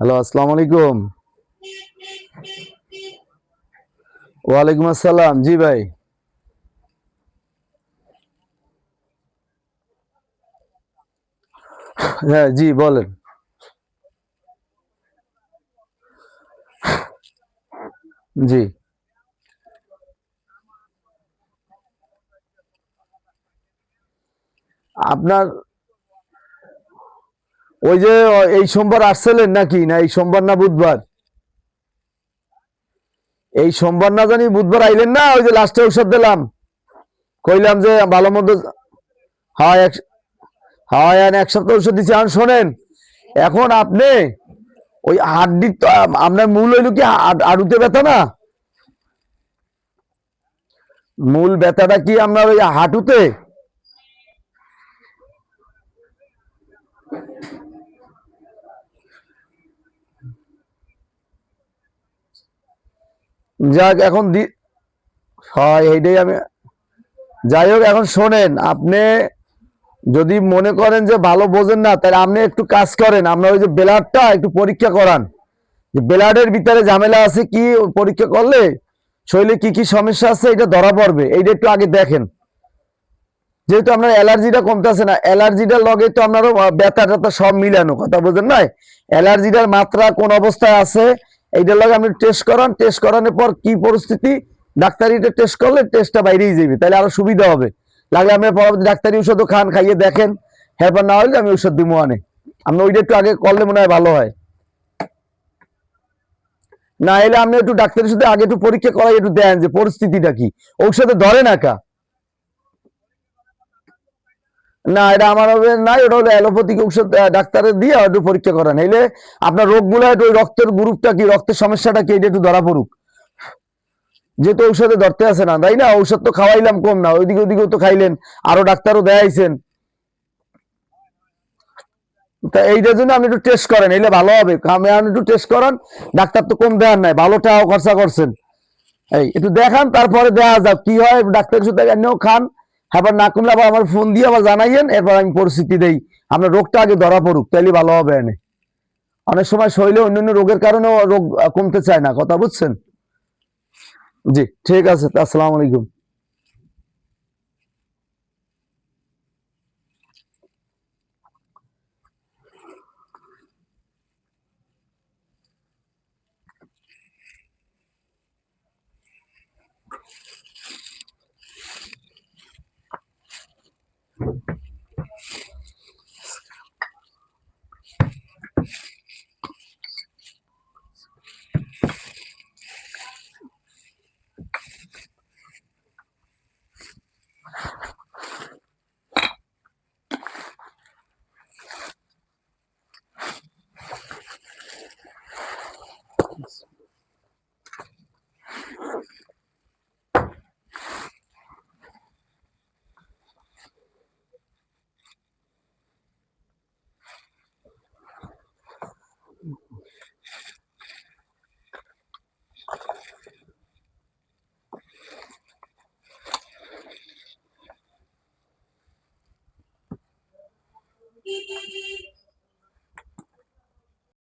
Hello, আসসালামু আলাইকুম। ওয়ালাইকুম আসসালাম। জি ভাই। হ্যাঁ, জি বলেন। জি। আপনার ওই যে এই সোমবার আসছিলেন নাকি, না এই সোমবার না বুধবার? এই সোমবার না জানি বুধবার আইলেন না, ওই যে লাস্টে ঔষধ দিলাম, কইলাম যে ভালো মন্দ। হ্যাঁ হ্যাঁ, এক সপ্তাহ ওষুধ দিচ্ছি। এখন শোনেন, এখন আপনি ওই হাড্ডির তো আপনার মূল হইল কি হাডুতে ব্যথা না? মূল ব্যথাটা কি আপনার ওই হাঁটুতে? যাক এখন হয় এইটাই আমি। যাই হোক, এখন শোনেন, আপনি যদি মনে করেন যে ভালো বোঝেন না, তাহলে আপনি একটু কাজ করেন, আপনার ওই যে ব্লাডটা একটু পরীক্ষা করান, যে ব্লাডের ভিতরে ঝামেলা আছে কি। পরীক্ষা করলে শরীরে কি কি সমস্যা আছে এটা ধরা পড়বে, এইটা একটু আগে দেখেন। যেহেতু আপনার অ্যালার্জিটা কমতেছে না, অ্যালার্জিটার লগে তো আপনারও ব্যথা ট্যাথা সব মিলানো, কথা বোঝেন নাই? অ্যালার্জিটার মাত্রা কোন অবস্থায় আছে এইটার লগে আপনি টেস্ট করান, টেস্ট করানোর পর কি পরিস্থিতি, ডাক্তারিটা টেস্ট করলে টেস্টটা বাইরেই যাবে, তাহলে আরো সুবিধা হবে। লাগলে আপনি পরবর্তী ডাক্তারি ওষুধও খান, খাইয়ে দেখেন, হ্যাঁ না হলে আমি ওষুধ দিব আনে। আপনি ওইটা একটু আগে করলে মনে হয় ভালো হয়। না এলে আপনি একটু ডাক্তারের সাথে আগে একটু পরীক্ষা করাই, একটু দেন যে পরিস্থিতিটা কি, ঔষধে ধরে না কা। না এটা আমার হবে না, ওটা হলো অ্যালোপ্যাথিক ঔষধ, ডাক্তারের দিয়ে একটু পরীক্ষা করান, নাইলে আপনার রোগগুলো একটু ওই রক্তের গ্রুপটা কি, রক্তের সমস্যাটা কি, এটা একটু ধরা পড়ুক। যেহেতু ঔষধে ধরতে আছে না, তাই না? ঔষধ তো খাওয়াইলাম কম না, ওইদিকে ওইদিকেও তো খাইলেন, আরো ডাক্তারও দেখাইছেন। তা এইটার জন্য আপনি একটু টেস্ট করেন, এলে ভালো হবে। আপনি একটু টেস্ট করান, ডাক্তার তো কম দেওয়ার নাই, ভালো টাকাও খরচা করছেন। এই একটু দেখান, তারপরে দেখা যাক কি হয়। ডাক্তারের সাথে এনেও খান, এবার না কমলে আবার আমার ফোন দিয়ে আবার জানাইয়েন, এরপর আমি পরিস্থিতি দেই। আপনার রোগটা আগে ধরা পড়ুক, তাইলে ভালো হবে এনে। অনেক সময় শরীরে অন্যান্য রোগের কারণেও রোগ কমতে চায় না, কথা বুঝছেন? জি ঠিক আছে, আসসালামু আলাইকুম।